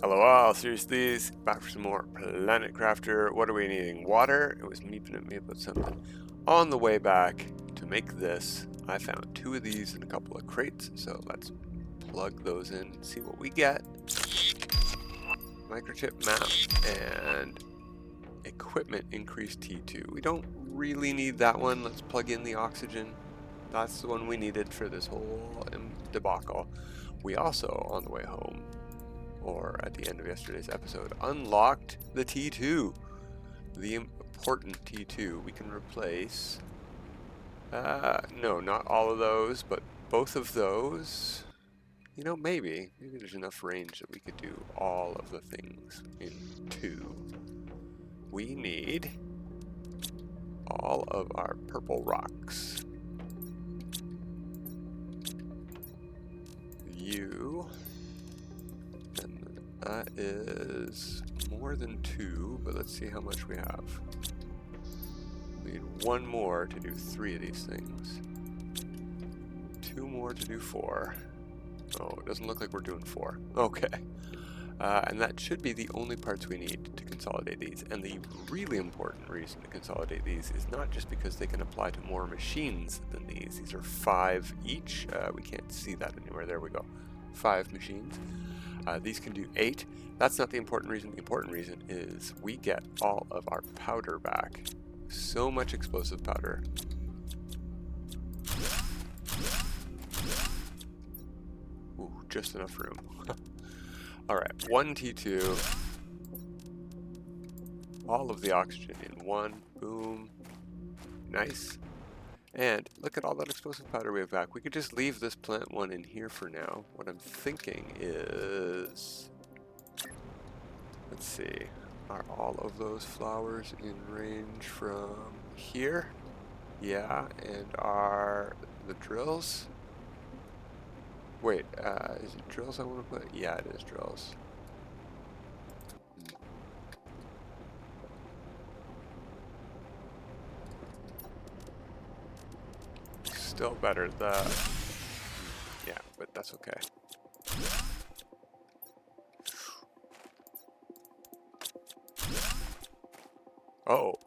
LOL, seriously, back for some more Planet Crafter. What are we needing? Water? It was meeping at me about something. On the way back to make this, I found 2 of these in a couple of crates, so let's plug those in and see what we get. Microchip map and equipment increase T2. We don't really need that one. Let's plug in the oxygen. That's the one we needed for this whole debacle. We also, on the way home, or at the end of yesterday's episode, unlocked the T2. The important T2. We can replace, no, not all of those, but both of those. You know, maybe there's enough range that we could do all of the things in 2. We need all of our purple rocks. You, and that is more than 2, but let's see how much we have. We need 1 more to do 3 of these things. 2 more to do 4. Oh, it doesn't look like we're doing 4. Okay. And that should be the only parts we need to consolidate these. And the really important reason to consolidate these is not just because they can apply to more machines than these. These are 5 each. We can't see that anywhere. There we go. 5 machines. These can do 8. That's not the important reason. The important reason is we get all of our powder back. So much explosive powder. Ooh, just enough room. Alright, 1 T2. All of the oxygen in 1. Boom. Nice. And look at all that explosive powder we have back. We could just leave this plant one in here for now. What I'm thinking is, let's see, are all of those flowers in range from here? Yeah, and are the drills? Wait, is it drills I want to put? Yeah, it is drills. Still better yeah, but that's okay. Oh.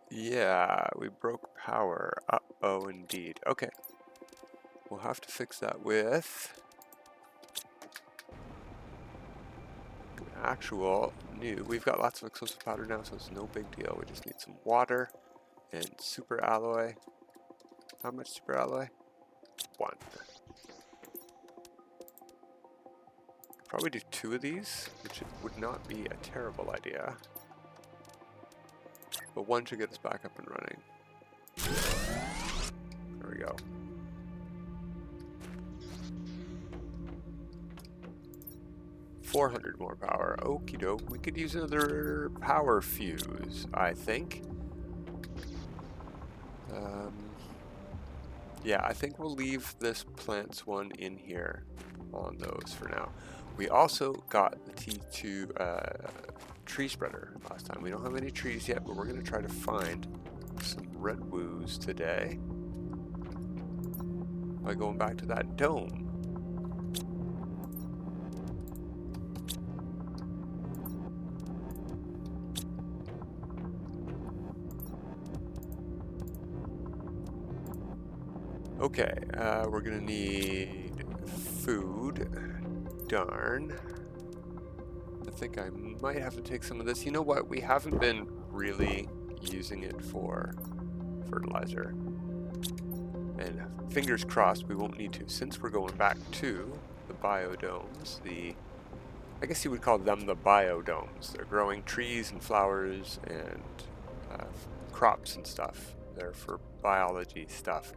Yeah, we broke power. Uh-oh, indeed. Okay. We'll have to fix that with an actual new. We've got lots of explosive powder now, so it's no big deal. We just need some water and super alloy. How much super alloy? 1. Probably do 2 of these, which would not be a terrible idea. But 1 should get us back up and running. There we go. $400 more power. Okie doke. We could use another power fuse, I think. Yeah, I think we'll leave this plants one in here on those for now. We also got the T2 tree spreader last time. We don't have any trees yet, but we're going to try to find some redwoos today by going back to that dome. Okay, we're gonna need food. Darn. I think I might have to take some of this. You know what? We haven't been really using it for fertilizer. And fingers crossed we won't need to, since we're going back to the biodomes. I guess you would call them the biodomes. They're growing trees and flowers and crops and stuff. They're for biology stuff.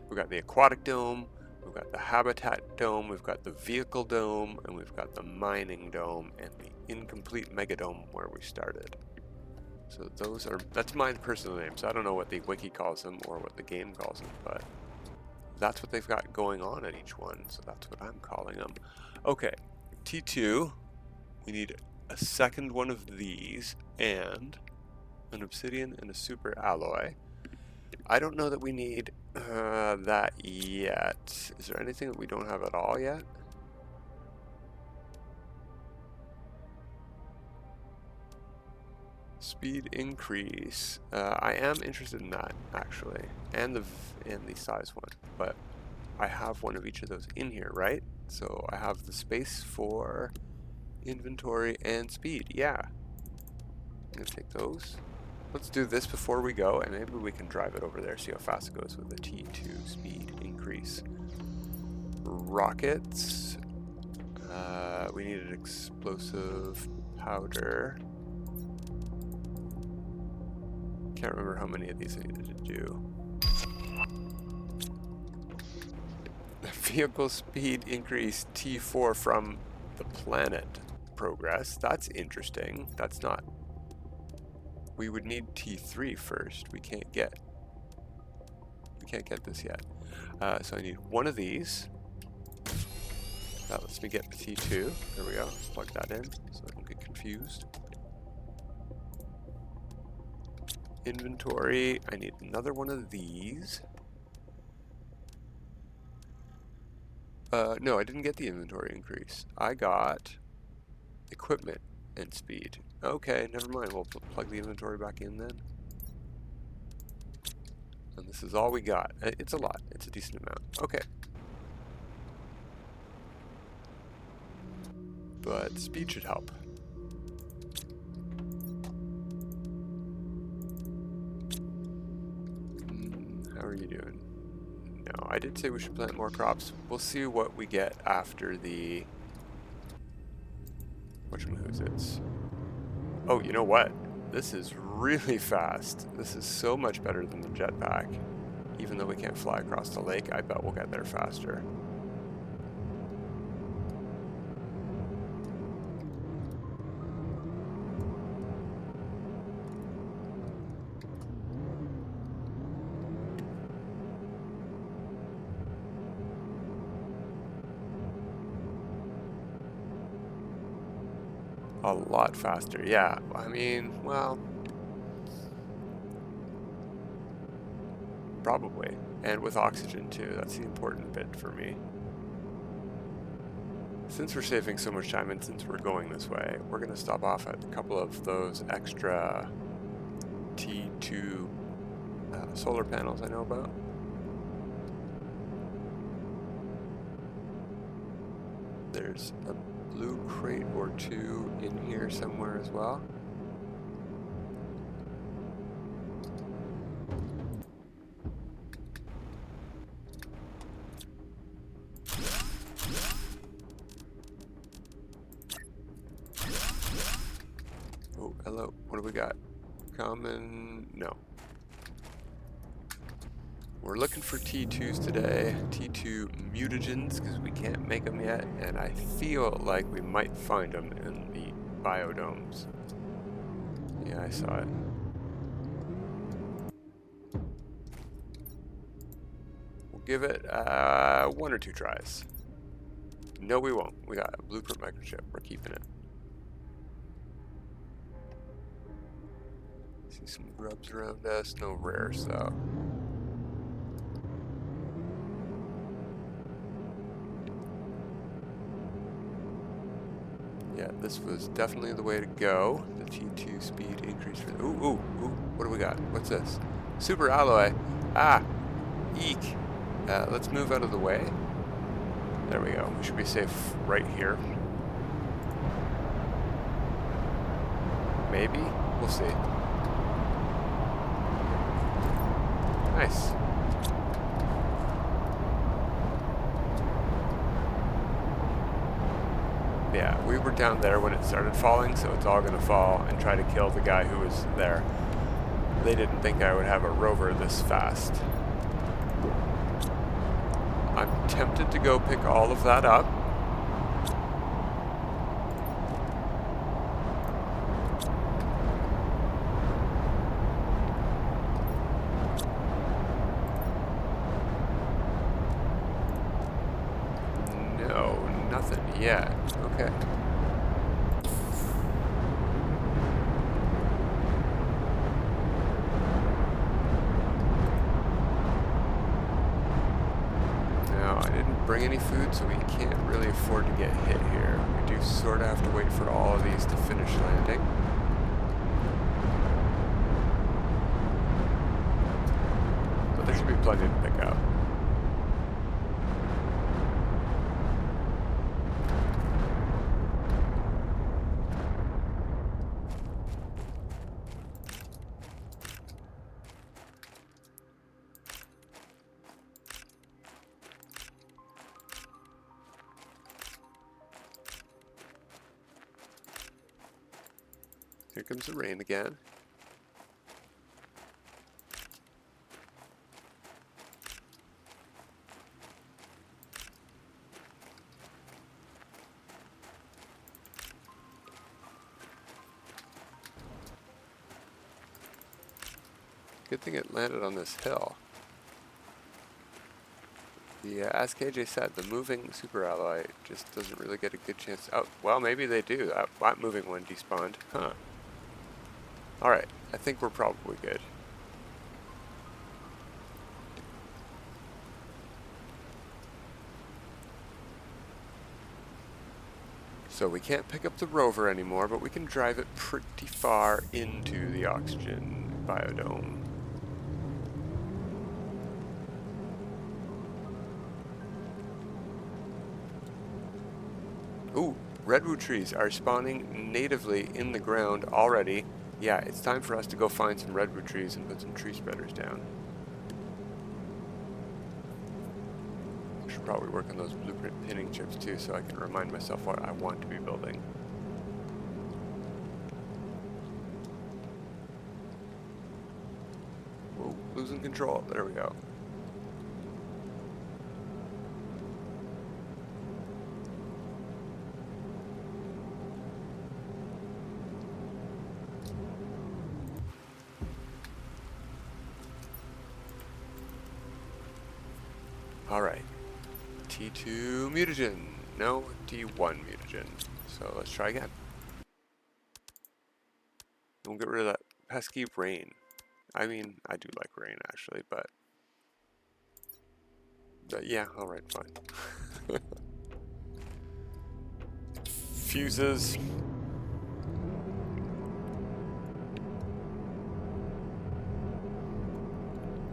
We've got the aquatic dome, we've got the habitat dome, we've got the vehicle dome, and we've got the mining dome and the incomplete megadome where we started. So that's my personal names. I don't know what the wiki calls them or what the game calls them, but that's what they've got going on at each one, so that's what I'm calling them. Okay, T2, we need a second one of these, and an obsidian and a super alloy. I don't know that we need that yet. Is there anything that we don't have at all yet? Speed increase. I am interested in that actually, and the size one, but I have one of each of those in here, right? So I have the space for inventory and speed. Yeah, I'm gonna take those. Let's do this before we go, and maybe we can drive it over there, see how fast it goes with the T2 speed increase. Rockets. We needed explosive powder. Can't remember how many of these I needed to do. Vehicle speed increase T4 from the planet progress. That's interesting. That's not... We would need T3 first. We can't get this yet. So I need one of these. That lets me get the T2. There we go. Let's plug that in so I don't get confused. Inventory. I need another one of these. No, I didn't get the inventory increase. I got equipment and speed. Okay, never mind. We'll plug the inventory back in then. And this is all we got. It's a lot. It's a decent amount. Okay. But speed should help. How are you doing? No, I did say we should plant more crops. We'll see what we get after the... Whatchamahoots. Oh, you know what? This is really fast. This is so much better than the jetpack. Even though we can't fly across the lake, I bet we'll get there faster. A lot faster, yeah. I mean, well, probably. And with oxygen too, that's the important bit for me. Since we're saving so much time and since we're going this way, we're going to stop off at a couple of those extra T2 solar panels I know about. There's a blue crate or two in here somewhere as well. Oh, hello. What do we got? Common? No. We're looking for T2s today, T2 mutagens, because we can't make them yet, and I feel like we might find them in the biodomes. Yeah, I saw it. We'll give it 1 or 2 tries. No, we won't. We got a blueprint microchip. We're keeping it. See some grubs around us. No rares, though. Yeah, this was definitely the way to go. The T2 speed increase for... Ooh, ooh, ooh. What do we got? What's this? Super alloy. Ah! Eek! Let's move out of the way. There we go. We should be safe right here. Maybe? We'll see. Nice. Yeah, we were down there when it started falling, so it's all gonna fall and try to kill the guy who was there. They didn't think I would have a rover this fast. I'm tempted to go pick all of that up. No, nothing yet. Okay. Bring any food, so we can't really afford to get hit here. We do sort of have to wait for all of these to finish landing. plenty to pick up. Here comes the rain again. Good thing it landed on this hill. As KJ said, the moving super alloy just doesn't really get a good chance. Oh, well, maybe they do. That moving one despawned. Huh. Alright, I think we're probably good. So we can't pick up the rover anymore, but we can drive it pretty far into the oxygen biodome. Ooh, redwood trees are spawning natively in the ground already. Yeah, it's time for us to go find some redwood trees and put some tree spreaders down. I should probably work on those blueprint pinning chips too, so I can remind myself what I want to be building. Whoa, losing control. There we go. Alright, T2 mutagen, no, T1 mutagen, so let's try again. We'll get rid of that pesky rain. I mean, I do like rain actually, but yeah, alright, fine. Fuses.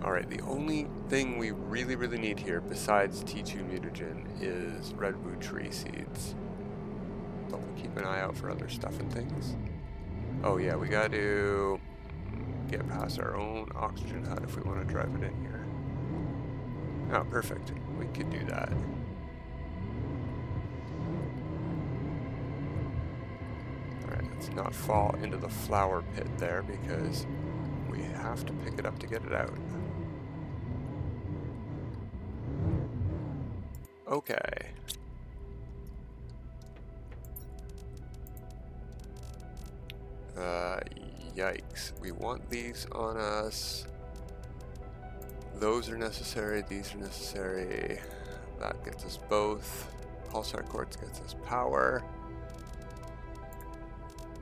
Alright, the only thing we really need here besides T2 mutagen is Redwo Tree Seeds. But we'll keep an eye out for other stuff and things. Oh yeah, we got to get past our own oxygen hut if we want to drive it in here. Oh, perfect. We could do that. Alright, let's not fall into the flower pit there because we have to pick it up to get it out. Okay. Yikes. We want these on us. Those are necessary, these are necessary. That gets us both. Pulsar quartz gets us power.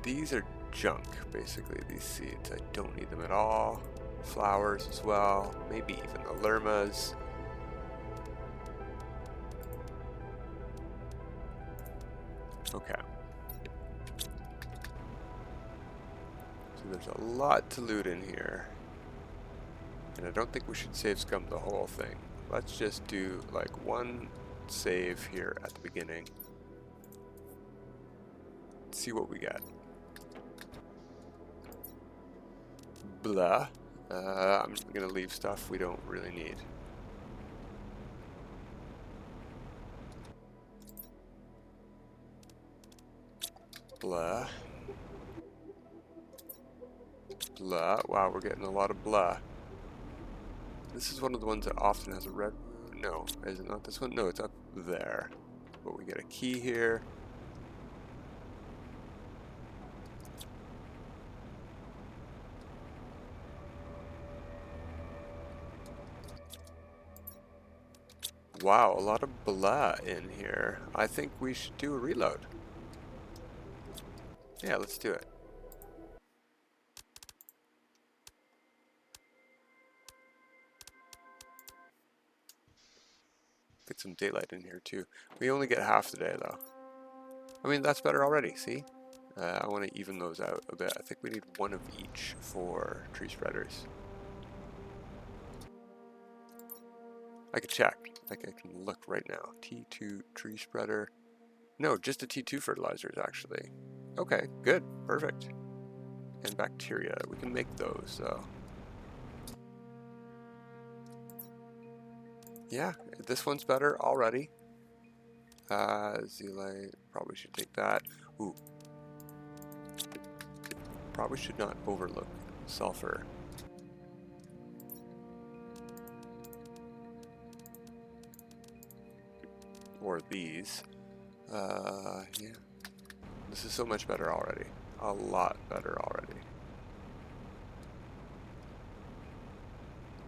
These are junk, basically, these seeds. I don't need them at all. Flowers as well, maybe even the lermas. Okay. So there's a lot to loot in here. And I don't think we should save scum the whole thing. Let's just do like one save here at the beginning. See what we get. Blah. I'm gonna leave stuff we don't really need. Blah. Blah. Wow, we're getting a lot of blah. This is one of the ones that often has a red... No, is it not this one? No, it's up there. But we get a key here. Wow, a lot of blah in here. I think we should do a reload. Yeah, let's do it. Get some daylight in here too. We only get half the day though. I mean, that's better already, see? I want to even those out a bit. I think we need one of each for tree spreaders. I could check. Like I can look right now. T2 tree spreader. No, just a T2 fertilizers actually. Okay, good, perfect. And bacteria, we can make those. So yeah, this one's better already. Zeolite, probably should take that. Ooh, probably should not overlook sulfur. Or these. Yeah. This is so much better already. A lot better already.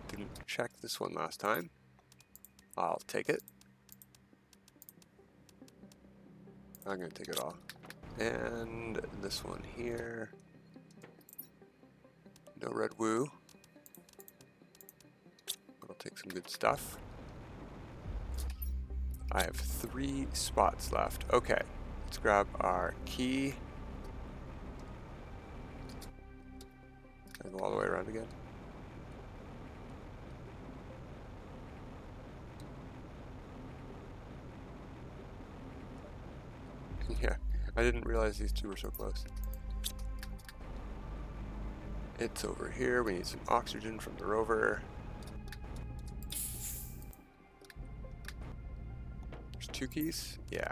Didn't check this one last time. I'll take it. I'm gonna take it all. And this one here. No Redwo. But I'll take some good stuff. I have 3 spots left. Okay, let's grab our key. Can I go all the way around again? Yeah, I didn't realize these two were so close. It's over here. We need some oxygen from the rover. There's 2 keys? Yeah.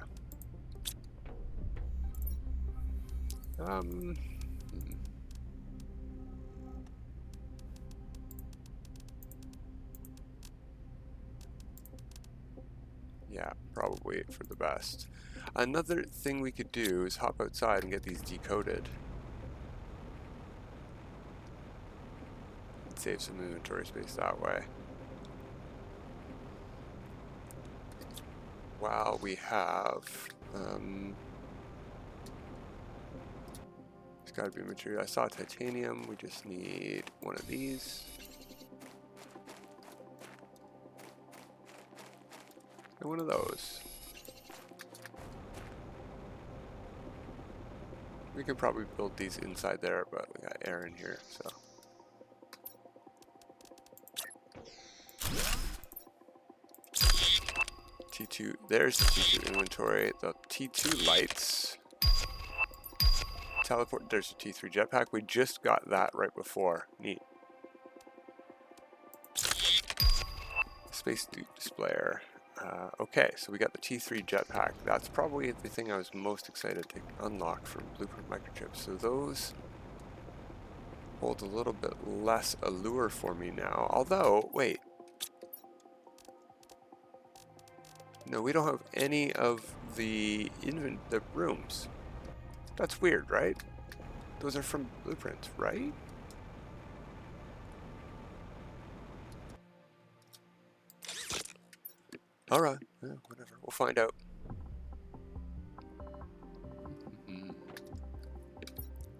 Yeah, probably for the best. Another thing we could do is hop outside and get these decoded. Save some inventory space that way. While we have, it's got to be material. I saw titanium. We just need one of these. And one of those. We could probably build these inside there, but we got air in here, so. T2, there's the T2 inventory. The T2 lights. Teleport, there's a T3 Jetpack. We just got that right before. Neat. Space displayer. Okay, so we got the T3 Jetpack. That's probably the thing I was most excited to unlock from Blueprint Microchips. So those hold a little bit less allure for me now. Although, wait. No, we don't have any of the rooms. That's weird, right? Those are from Blueprint, right? Alright, yeah, whatever. We'll find out.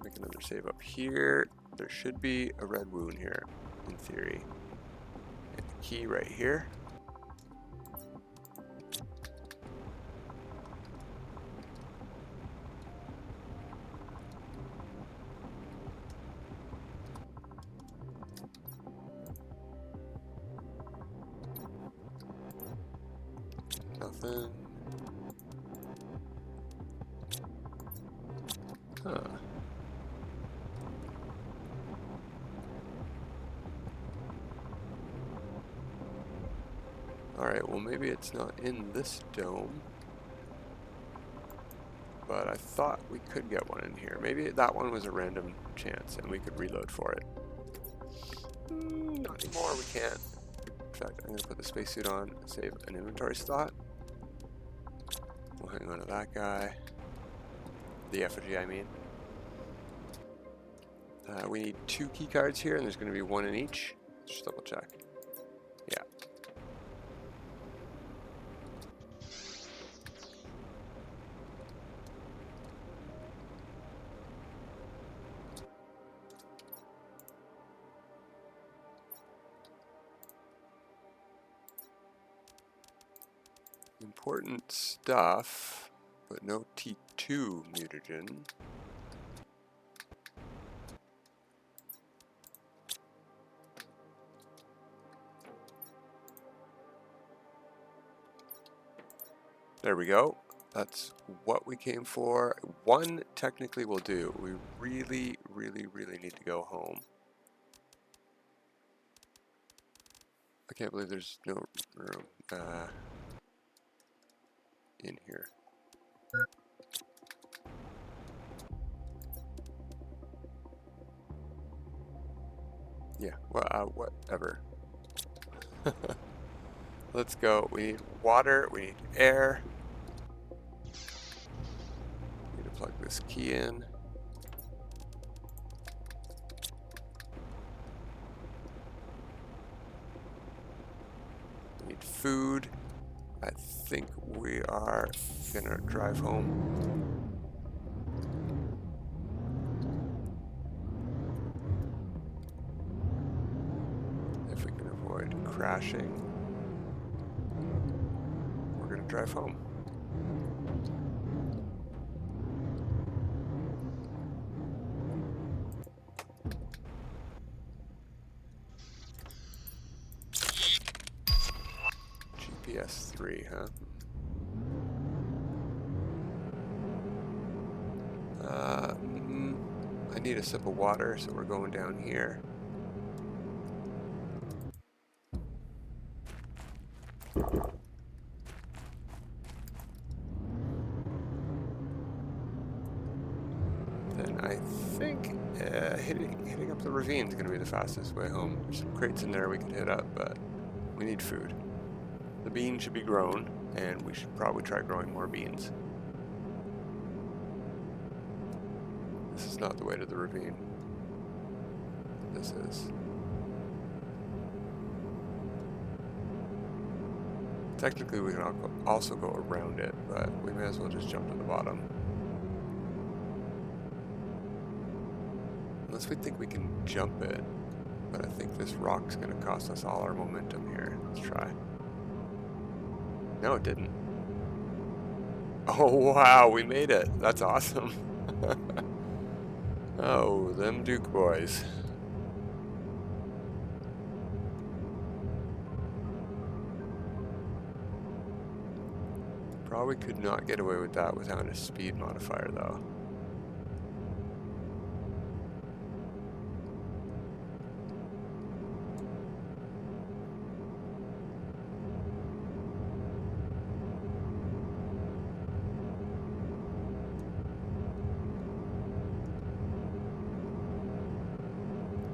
Make another save up here. There should be a Redwo in here, in theory. And the key right here. Nothing. Huh. Alright, well maybe it's not in this dome. But I thought we could get one in here. Maybe that one was a random chance and we could reload for it. Not anymore, we can't. In fact, I'm going to put the spacesuit on and save an inventory slot. We'll hang on to that guy. The effigy, I mean. We need 2 key cards here, and there's going to be 1 in each. Just double check. Yeah. Important stuff, but no T2 mutagen. There we go. That's what we came for. One technically will do. We really, really, really need to go home. I can't believe there's no room in here. Yeah, well, whatever. Let's go. We need water, we need air. Need to plug this key in. We need food. I think we are gonna drive home. If we can avoid crashing, we're gonna drive home. GPS 3, huh? I need a sip of water, so we're going down here. Then I think hitting up the ravine is going to be the fastest way home. There's some crates in there we could hit up, but we need food. The bean should be grown, and we should probably try growing more beans. This is not the way to the ravine. This is. Technically, we can also go around it, but we may as well just jump to the bottom. Unless we think we can jump it, but I think this rock's going to cost us all our momentum here. Let's try. No, it didn't. Oh, wow, we made it. That's awesome. Oh, them Duke boys. Probably could not get away with that without a speed modifier, though.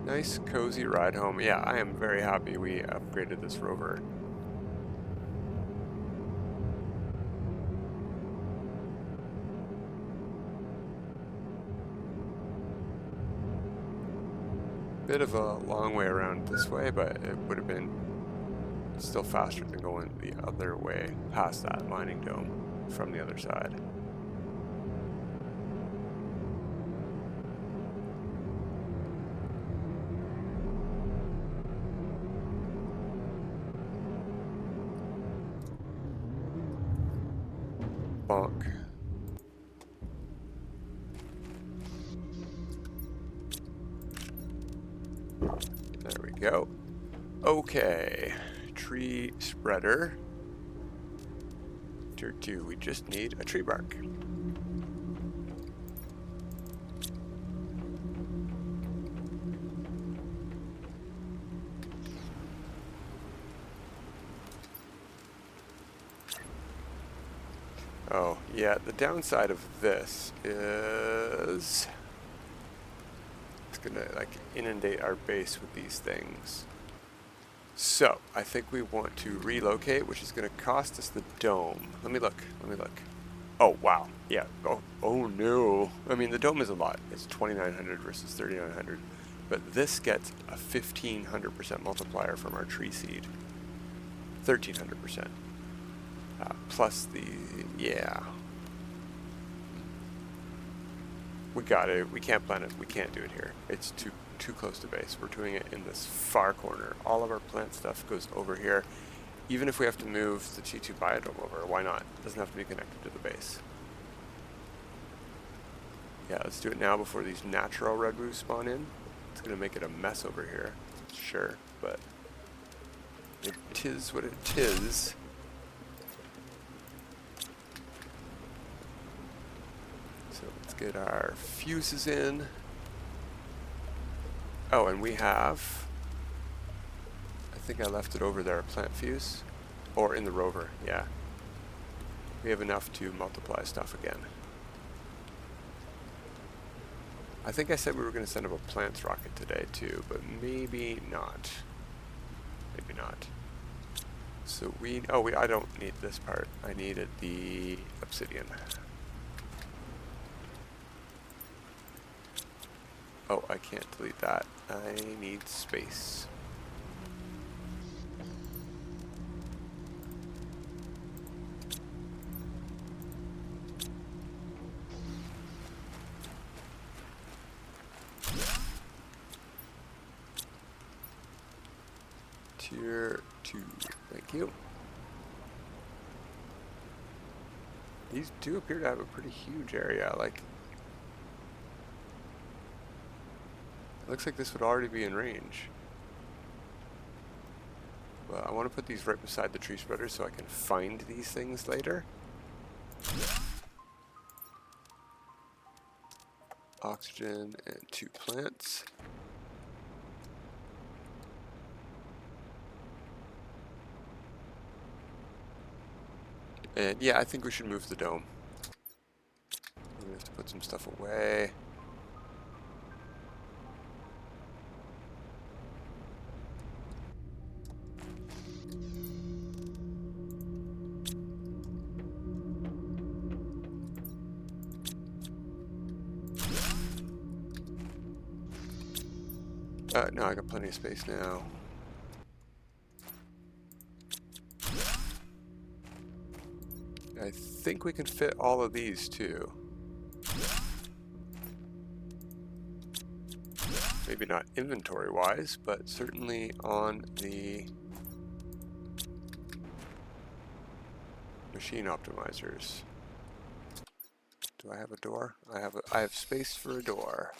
Nice, cozy ride home. Yeah, I am very happy we upgraded this rover. Bit of a long way around this way, but it would have been still faster than going the other way past that mining dome from the other side. Bonk. There we go. Okay, tree spreader. Tier 2, we just need a tree bark. Oh, yeah, the downside of this is it's gonna like inundate our base with these things. So, I think we want to relocate, which is gonna cost us the dome. Let me look. Oh, wow. Yeah. Oh no. I mean, the dome is a lot. It's 2,900 versus 3,900. But this gets a 1,500% multiplier from our tree seed. 1,300%. Plus the, yeah. We got it. We can't plan it. We can't do it here. It's too close to base. We're doing it in this far corner. All of our plant stuff goes over here. Even if we have to move the T2 biodome over, why not? It doesn't have to be connected to the base. Yeah, let's do it now before these natural redwoods spawn in. It's going to make it a mess over here. Sure, but it is what it is. So let's get our fuses in. Oh, and we have, I think I left it over there, a plant fuse. Or in the rover, yeah. We have enough to multiply stuff again. I think I said we were going to send up a plants rocket today too, but maybe not. Maybe not. So I don't need this part. I needed the obsidian. Oh, I can't delete that. I need space. Tier 2, thank you. These do appear to have a pretty huge area, like, it looks like this would already be in range. Well, I want to put these right beside the tree spreader so I can find these things later. Oxygen and 2 plants. And yeah, I think we should move the dome. We're gonna have to put some stuff away. No, I got plenty of space now. I think we can fit all of these too. Maybe not inventory-wise, but certainly on the machine optimizers. Do I have a door? I have space for a door.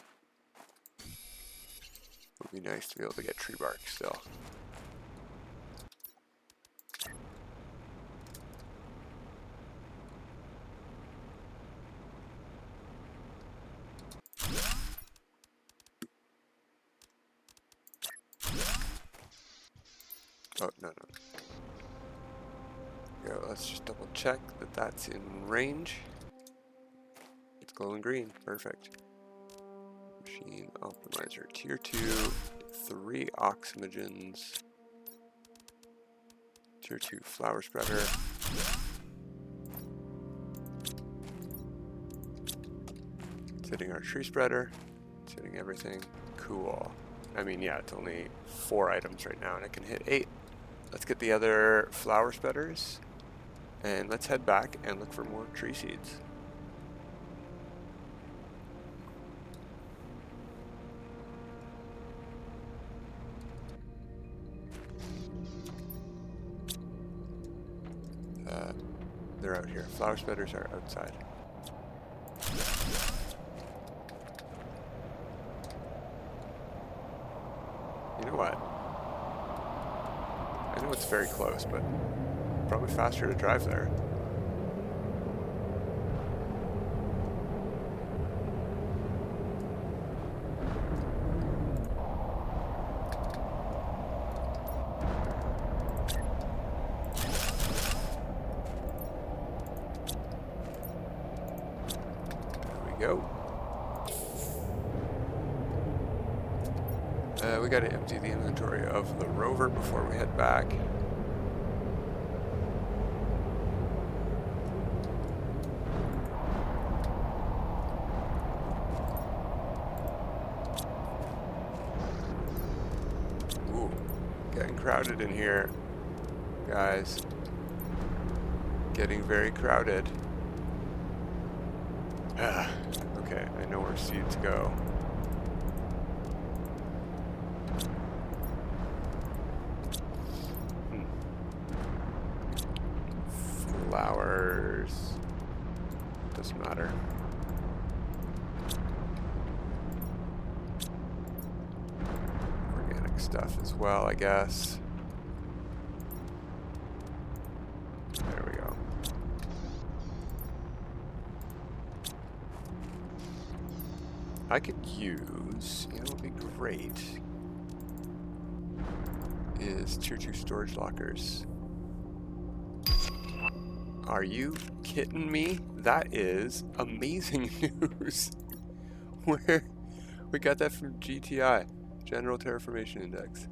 Would be nice to be able to get tree bark still. Oh, no. Go, let's just double check that that's in range. It's glowing green, perfect. Machine optimizer, tier 2, 3 oxymogens, tier 2 flower spreader. It's hitting our tree spreader, it's hitting everything, cool. I mean, yeah, it's only 4 items right now and it can hit 8. Let's get the other flower spreaders and let's head back and look for more tree seeds. They're out here. Flower spreaders are outside. You know what? I know it's very close, but probably faster to drive there. Go. We got to empty the inventory of the rover before we head back. Ooh, getting crowded in here, guys. Getting very crowded. Okay, I know where seeds go. Flowers. Doesn't matter. Organic stuff as well, I guess. There we go. I could use, you know what would be great, is tier 2 storage lockers. Are you kidding me? That is amazing news. Where we got that from GTI, General Terraformation Index.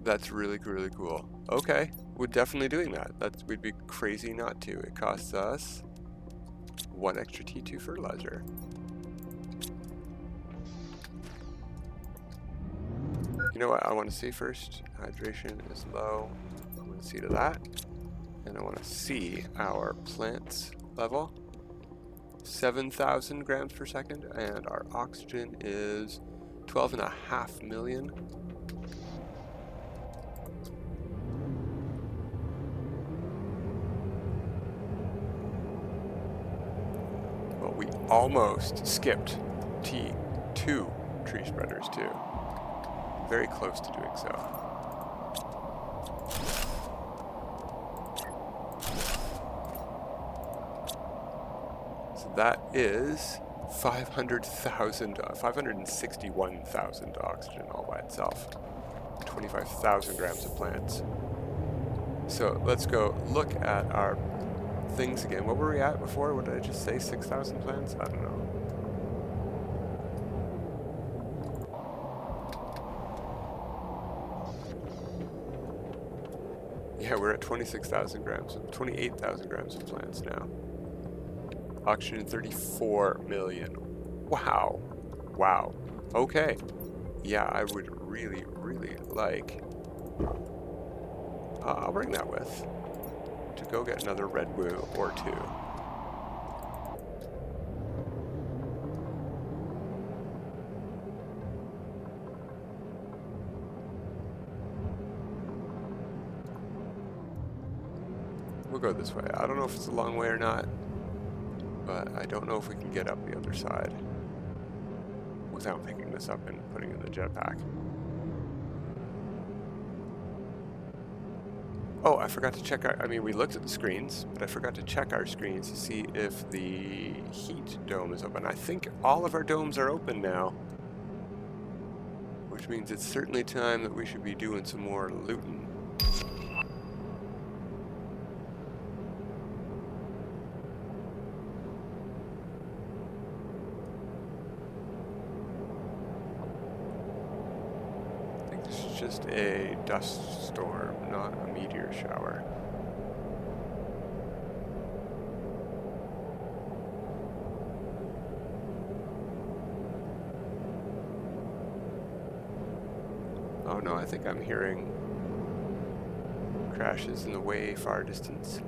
That's really, really cool. Okay, we're definitely doing that. We'd be crazy not to. It costs us 1 extra T2 fertilizer. You know what I want to see first? Hydration is low. I want to see to that. And I want to see our plants level. 7,000 grams per second, and our oxygen is 12.5 million. Well, we almost skipped T2 tree spreaders too. Very close to doing so. That is 561,000 oxygen all by itself. 25,000 grams of plants. So let's go look at our things again. What were we at before? What did I just say? 6,000 plants? I don't know. Yeah, we're at 26,000 grams, 28,000 grams of plants now. Oxygen 34 million. Wow. Wow. Okay. Yeah, I would really, really like... I'll bring that with. To go get another Redwo or 2. We'll go this way. I don't know if it's a long way or not, but I don't know if we can get up the other side without picking this up and putting it in the jetpack. Oh, I forgot to check I mean, we looked at the screens, but I forgot to check our screens to see if the heat dome is open. I think all of our domes are open now, which means it's certainly time that we should be doing some more looting. Just a dust storm, not a meteor shower. Oh no, I think I'm hearing crashes in the way far distance.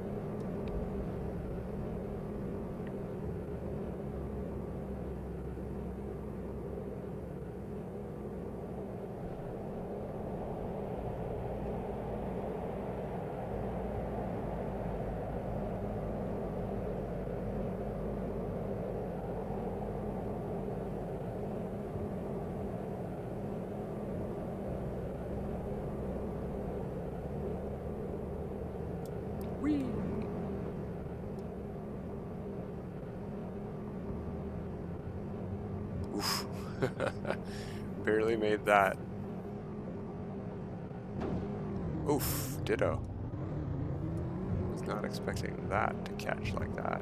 Oof. Barely made that. Oof, ditto. Was not expecting that to catch like that.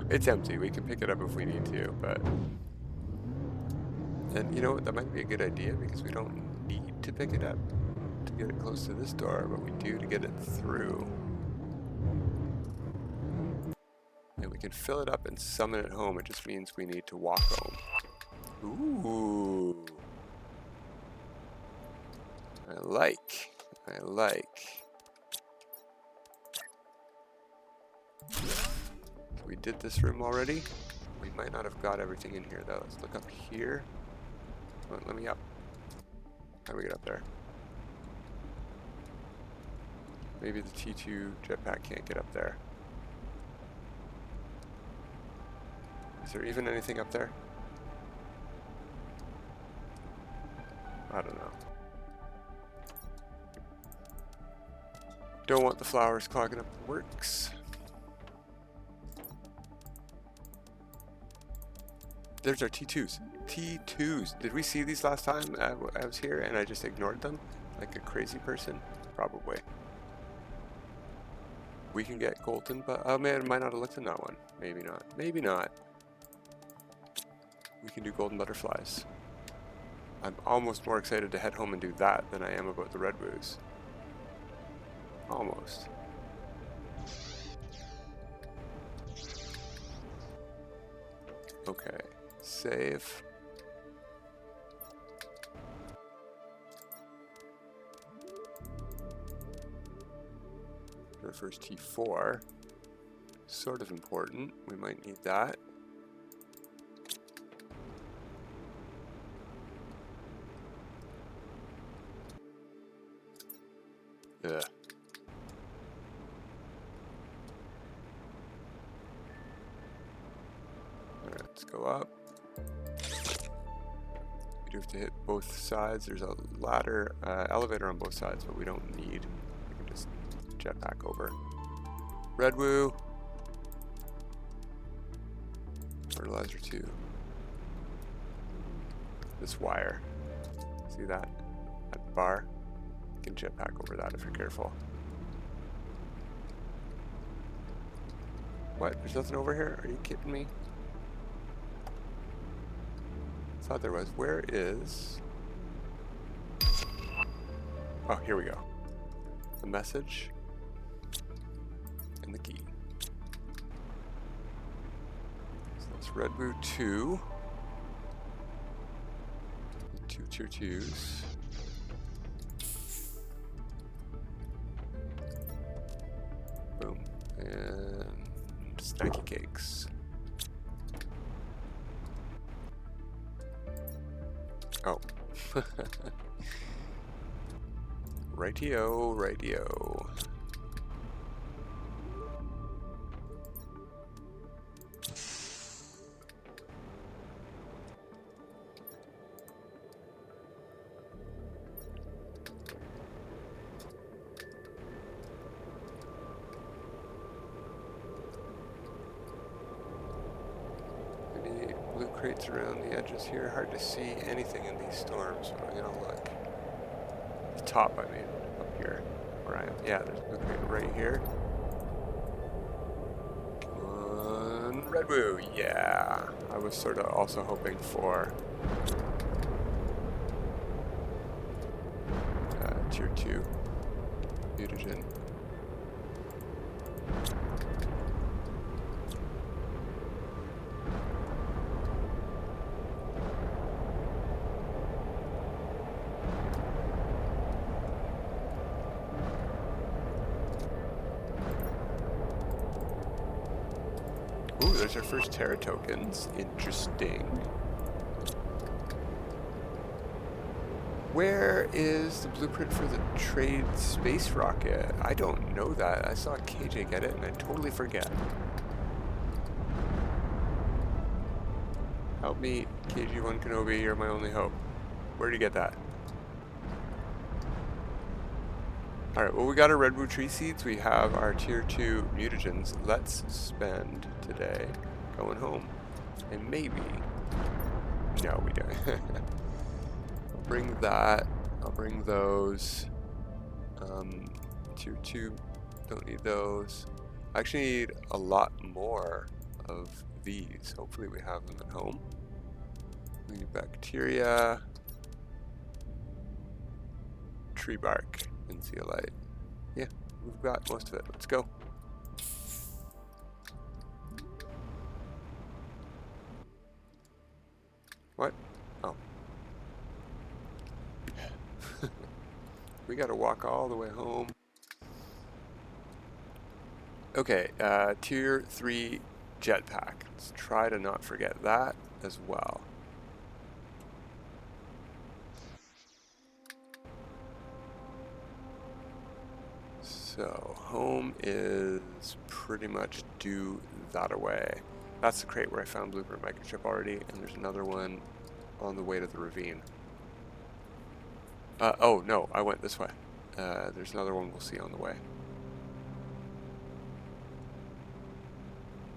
It's empty. We can pick it up if we need to, but... And you know what? That might be a good idea because we don't need to pick it up to get it close to this door, but we do to get it through. And we can fill it up and summon it home. It just means we need to walk home. Ooh. I like. We did this room already. We might not have got everything in here though. Let's look up here. Oh, let me up. How do we get up there? Maybe the T2 jetpack can't get up there. Is there even anything up there? I don't know. Don't want the flowers clogging up the works. There's our T2s. T2s. Did we see these last time I was here and I just ignored them like a crazy person? Probably. We can get golden, but oh man, I might not have looked in that one. Maybe not. Maybe not. We can do golden butterflies. I'm almost more excited to head home and do that than I am about the redwos. Almost. Okay. Save. Our first T4. Sort of important. We might need that. Ugh. Alright, let's go up. We do have to hit both sides. There's a ladder, elevator on both sides, but we don't need. We can just jetpack over. Redwo. Fertilizer 2. This wire. See that? That bar? You can jetpack over that if you're careful. What? There's nothing over here? Are you kidding me? I thought there was. Where is... Oh, here we go. The message and the key. So that's Redwo 2. 2 2s. Boom. And snacky cakes. Oh. Rightio, rightio. Any blue crates around the edges here? Hard to see anything in these storms, but I'm gonna look. The top, I mean, up here where I am. Yeah, there's a blue crate right here. Come on, Redwo, yeah. I was sort of also hoping for tier 2 mutagen. Ooh, there's our first Terra tokens. Interesting. Where is the blueprint for the trade space rocket? I don't know that. I saw KJ get it and I totally forget. Help me, KG1 Kenobi, you're my only hope. Where did you get that? Alright, well we got our Redwo Tree Seeds, we have our tier 2 mutagens. Let's spend today going home. And maybe... No, we don't. I'll bring that. I'll bring those. Tier 2, don't need those. I actually need a lot more of these. Hopefully we have them at home. We need bacteria. Tree bark and zeolite. Yeah, we've got most of it. Let's go. What? Oh. We gotta walk all the way home. Okay, tier 3 jetpack. Let's try to not forget that as well. So, home is pretty much due that away. That's the crate where I found Blueprint Microchip already, and there's another one on the way to the ravine. Oh, no, I went this way. There's another one we'll see on the way.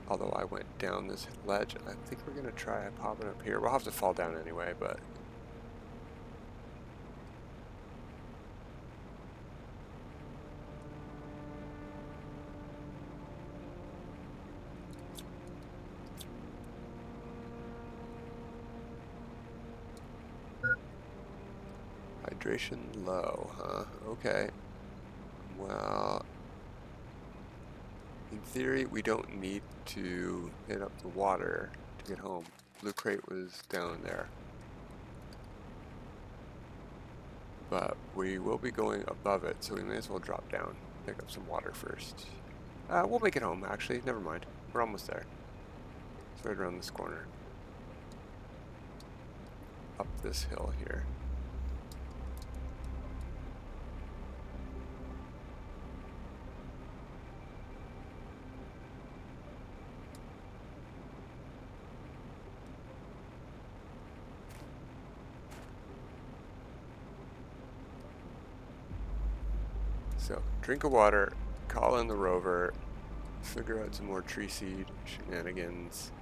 Although I went down this ledge, I think we're going to try popping up here. We'll have to fall down anyway, but... Hydration low, huh? Okay. Well, in theory, we don't need to hit up the water to get home. Blue crate was down there. But we will be going above it, so we may as well drop down, pick up some water first. We'll make it home, actually. Never mind. We're almost there. It's right around this corner. Up this hill here. So, drink of water, call in the rover, figure out some more tree seed shenanigans.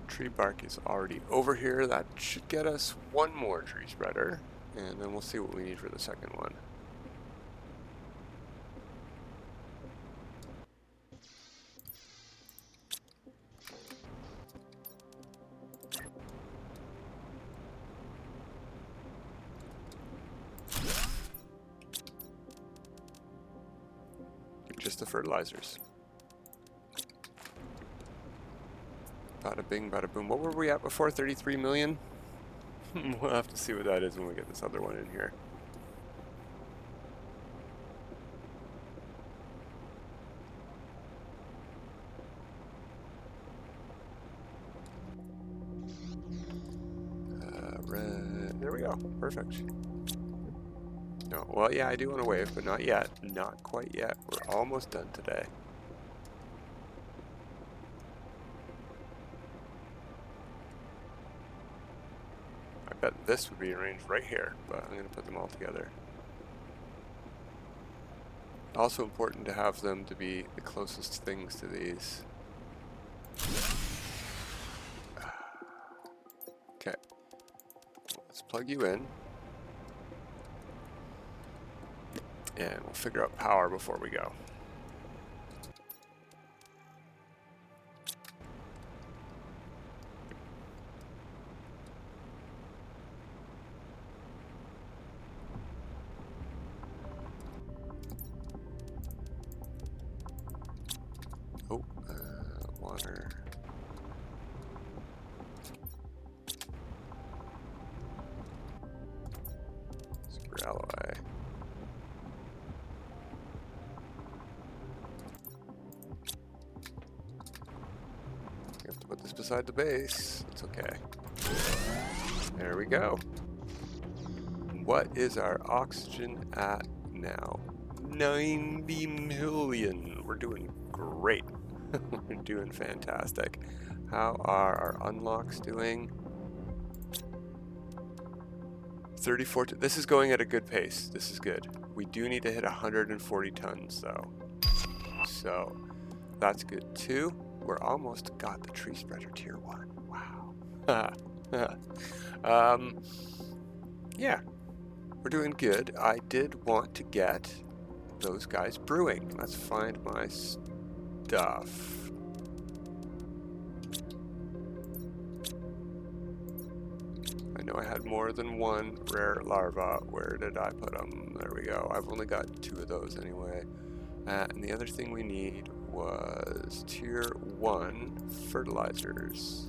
Tree bark is already over here. That should get us one more tree spreader, and then we'll see what we need for the second one. Just the fertilizers. Bada bing, bada boom. What were we at before? 33 million? We'll have to see what that is when we get this other one in here. There we go. Perfect. No, well, yeah, I do want to wave, but not yet. Not quite yet. We're almost done today. I bet this would be arranged right here, but I'm going to put them all together. Also important to have them to be the closest things to these. Okay. Let's plug you in. And we'll figure out power before we go. Oh, water. Super alloy. Put this beside the base. It's okay. There we go. What is our oxygen at now? 90 million. We're doing great. We're doing fantastic. How are our unlocks doing? 34. This is going at a good pace. This is good. We do need to hit 140 tons though. So that's good too. We're almost got the tree spreader tier 1. Wow. Yeah, we're doing good. I did want to get those guys brewing. Let's find my stuff. I know I had more than one rare larva. Where did I put them? There we go. I've only got 2 of those anyway. And the other thing we need was tier 1 fertilizers.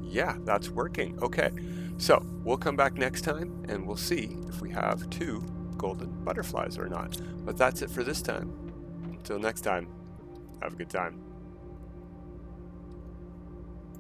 Yeah, that's working. Okay, so we'll come back next time and we'll see if we have 2 golden butterflies or not. But that's it for this time. Until next time, Have a good time.